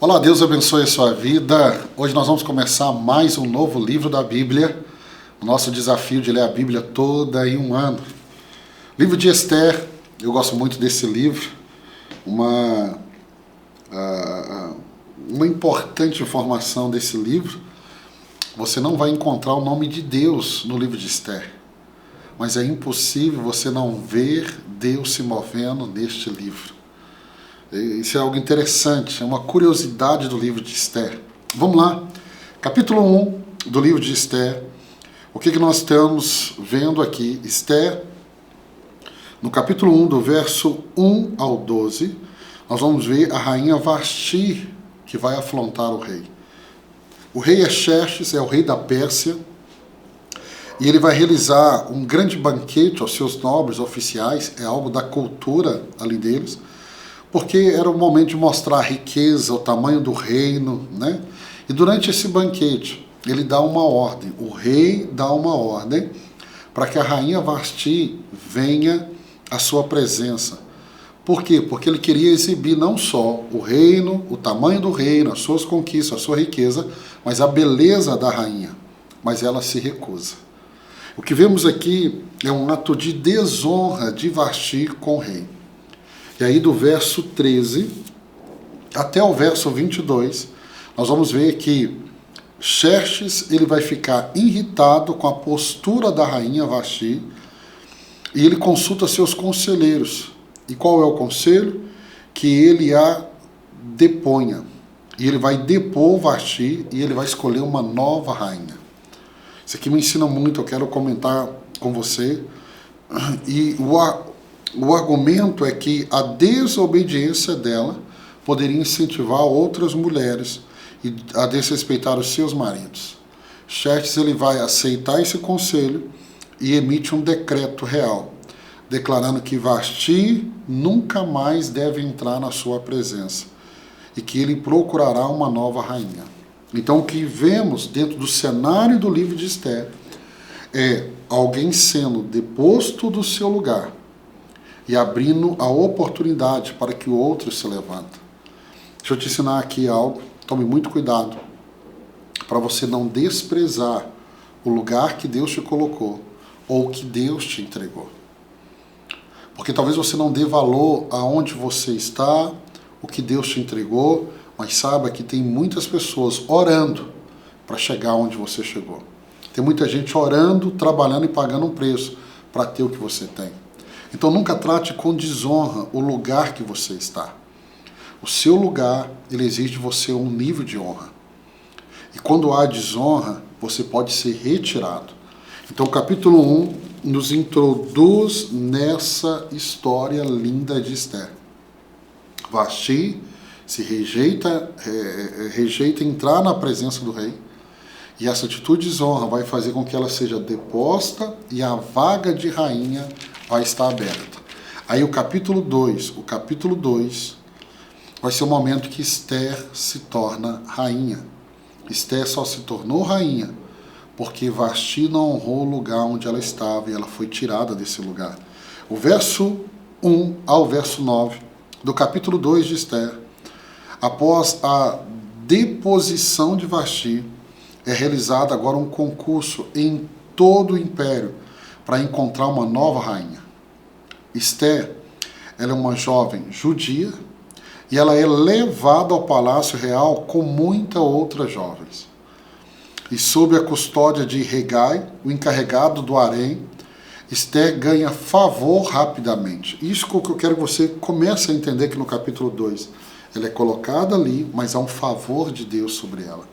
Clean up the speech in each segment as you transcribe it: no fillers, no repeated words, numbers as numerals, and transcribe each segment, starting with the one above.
Olá, Deus abençoe a sua vida. Hoje nós vamos começar mais um novo livro da Bíblia. O nosso desafio de ler a Bíblia toda em um ano. Livro de Esther, eu gosto muito desse livro. Uma importante informação desse livro, você não vai encontrar o nome de Deus no livro de Esther. Mas é impossível você não ver Deus se movendo neste livro. Isso é algo interessante, é uma curiosidade do livro de Esther. Vamos lá, capítulo 1 do livro de Esther. O que nós estamos vendo aqui? Esther, no capítulo 1, do verso 1 ao 12, nós vamos ver a rainha Vasti, que vai afrontar o rei. O rei Xerxes é o rei da Pérsia, e ele vai realizar um grande banquete aos seus nobres oficiais, é algo da cultura ali deles, porque era o momento de mostrar a riqueza, o tamanho do reino, né? E durante esse banquete, ele dá uma ordem, o rei dá uma ordem para que a rainha Vasti venha à sua presença. Por quê? Porque ele queria exibir não só o reino, o tamanho do reino, as suas conquistas, a sua riqueza, mas a beleza da rainha. Mas ela se recusa. O que vemos aqui é um ato de desonra de Vasti com o rei. E aí do verso 13 até o verso 22, nós vamos ver que Xerxes ele vai ficar irritado com a postura da rainha Vasti e ele consulta seus conselheiros. E qual é o conselho? Que ele a deponha. E ele vai depor Vasti e ele vai escolher uma nova rainha. Isso aqui me ensina muito, eu quero comentar com você. E o argumento é que a desobediência dela poderia incentivar outras mulheres a desrespeitar os seus maridos. Xerxes ele vai aceitar esse conselho e emite um decreto real, declarando que Vasti nunca mais deve entrar na sua presença e que ele procurará uma nova rainha. Então o que vemos dentro do cenário do livro de Esther é alguém sendo deposto do seu lugar e abrindo a oportunidade para que o outro se levante. Deixa eu te ensinar aqui algo, tome muito cuidado para você não desprezar o lugar que Deus te colocou ou que Deus te entregou. Porque talvez você não dê valor aonde você está, o que Deus te entregou, mas saiba que tem muitas pessoas orando para chegar onde você chegou. Tem muita gente orando, trabalhando e pagando um preço para ter o que você tem. Então nunca trate com desonra o lugar que você está. O seu lugar, ele exige de você um nível de honra. E quando há desonra, você pode ser retirado. Então o capítulo 1 nos introduz nessa história linda de Esther. Vasti se rejeita entrar na presença do rei, e essa atitude de desonra vai fazer com que ela seja deposta e a vaga de rainha vai estar aberta. Aí o capítulo 2 vai ser o momento que Esther se torna rainha. Esther só se tornou rainha porque Vasti não honrou o lugar onde ela estava e ela foi tirada desse lugar. O verso 1 ao verso 9 do capítulo 2 de Esther, após a deposição de Vasti, é realizado agora um concurso em todo o império para encontrar uma nova rainha. Esther, ela é uma jovem judia e ela é levada ao palácio real com muitas outras jovens. E sob a custódia de Hegai, o encarregado do harém, Esther ganha favor rapidamente. Isso que eu quero que você comece a entender aqui no capítulo 2. Ela é colocada ali, mas há um favor de Deus sobre ela.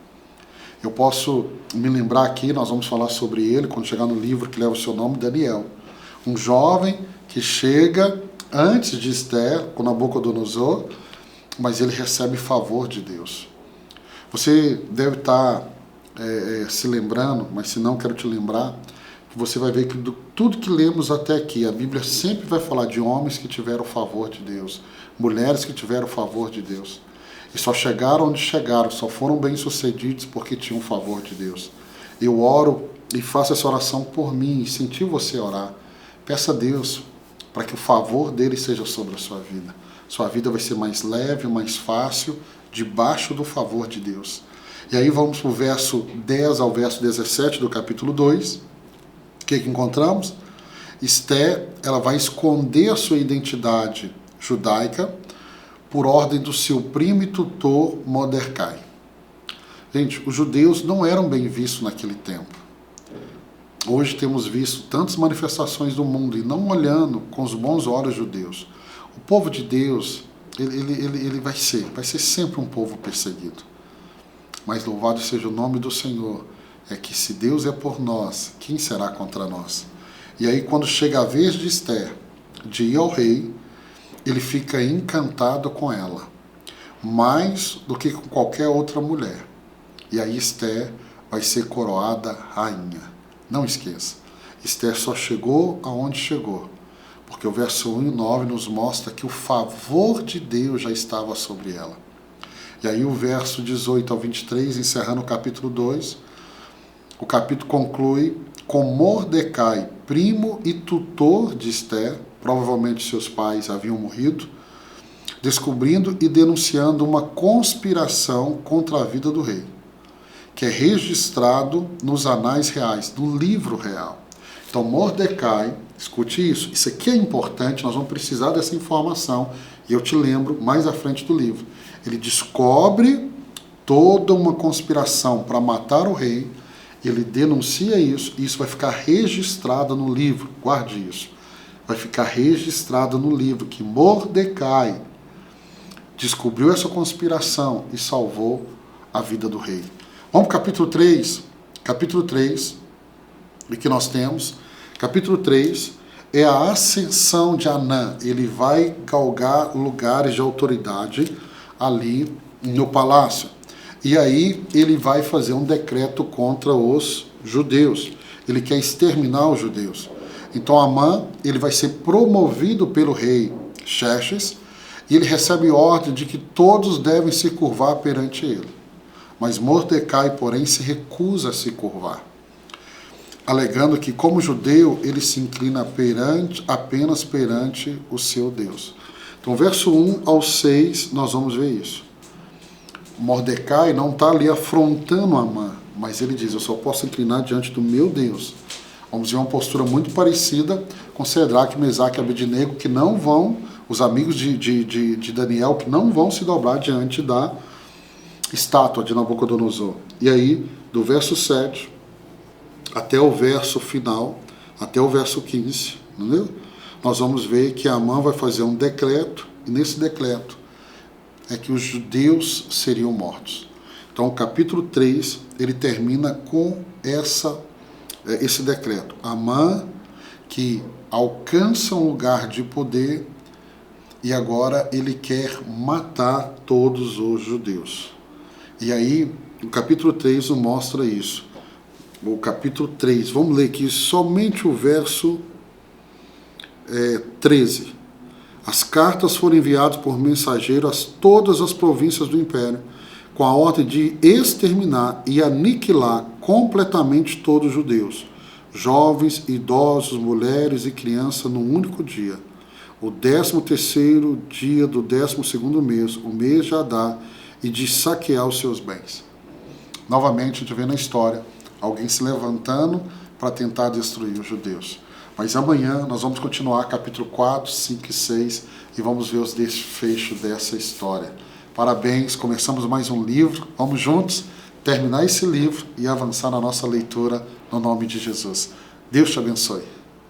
Eu posso me lembrar aqui, nós vamos falar sobre ele quando chegar no livro que leva o seu nome, Daniel. Um jovem que chega antes de Esther, com Nabucodonosor, mas ele recebe favor de Deus. Você deve estar se lembrando, mas se não, quero te lembrar, que você vai ver que tudo que lemos até aqui, a Bíblia sempre vai falar de homens que tiveram favor de Deus, mulheres que tiveram favor de Deus. E só chegaram onde chegaram, só foram bem-sucedidos porque tinham favor de Deus. Eu oro e faço essa oração por mim, incentivo você a orar. Peça a Deus para que o favor dele seja sobre a sua vida. Sua vida vai ser mais leve, mais fácil debaixo do favor de Deus. E aí vamos para o verso 10 ao verso 17 do capítulo 2. O que encontramos? Esther, ela vai esconder a sua identidade judaica por ordem do seu primo e tutor Mordecai. Gente, os judeus não eram bem vistos naquele tempo. Hoje temos visto tantas manifestações do mundo e não olhando com os bons olhos judeus. O povo de Deus, ele vai ser sempre um povo perseguido. Mas louvado seja o nome do Senhor, é que se Deus é por nós, quem será contra nós? E aí quando chega a vez de Esther de ir ao rei, ele fica encantado com ela, mais do que com qualquer outra mulher. E aí Esther vai ser coroada rainha. Não esqueça, Esther só chegou aonde chegou, porque o verso 1 e 9 nos mostra que o favor de Deus já estava sobre ela. E aí o verso 18 ao 23, encerrando o capítulo 2, o capítulo conclui com Mordecai, primo e tutor de Esther, provavelmente seus pais haviam morrido, descobrindo e denunciando uma conspiração contra a vida do rei, que é registrado nos anais reais, no livro real. Então Mordecai, escute isso aqui é importante, nós vamos precisar dessa informação, e eu te lembro mais à frente do livro. Ele descobre toda uma conspiração para matar o rei, ele denuncia isso, e isso vai ficar registrado no livro, guarde isso. Vai ficar registrado no livro que Mordecai descobriu essa conspiração e salvou a vida do rei. Vamos para o capítulo 3. Capítulo 3, o que nós temos? Capítulo 3 é a ascensão de Anã. Ele vai galgar lugares de autoridade ali no palácio. E aí ele vai fazer um decreto contra os judeus. Ele quer exterminar os judeus. Então Amã, ele vai ser promovido pelo rei Xerxes e ele recebe ordem de que todos devem se curvar perante ele. Mas Mordecai, porém, se recusa a se curvar, alegando que, como judeu, ele se inclina apenas perante o seu Deus. Então, verso 1 ao 6, nós vamos ver isso. Mordecai não está ali afrontando Amã, mas ele diz, eu só posso inclinar diante do meu Deus. Vamos ver uma postura muito parecida com Cedraque, Mesaque e Abednego, que não vão, os amigos de Daniel, que não vão se dobrar diante da estátua de Nabucodonosor. E aí, do verso 7 até o verso final, até o verso 15, entendeu? Nós vamos ver que Amã vai fazer um decreto, e nesse decreto é que os judeus seriam mortos. Então, o capítulo 3, ele termina com esse decreto. Amã, que alcança um lugar de poder, e agora ele quer matar todos os judeus. E aí, o capítulo 3 nos mostra isso. O capítulo 3, vamos ler aqui somente o verso 13. As cartas foram enviadas por mensageiro a todas as províncias do império, com a ordem de exterminar e aniquilar completamente todos os judeus, jovens, idosos, mulheres e crianças, num único dia. O 13º dia do 12º mês, o mês de Adar, e de saquear os seus bens. Novamente, a gente vê na história alguém se levantando para tentar destruir os judeus. Mas amanhã nós vamos continuar capítulo 4, 5 e 6 e vamos ver os desfechos dessa história. Parabéns, começamos mais um livro. Vamos juntos terminar esse livro e avançar na nossa leitura no nome de Jesus. Deus te abençoe.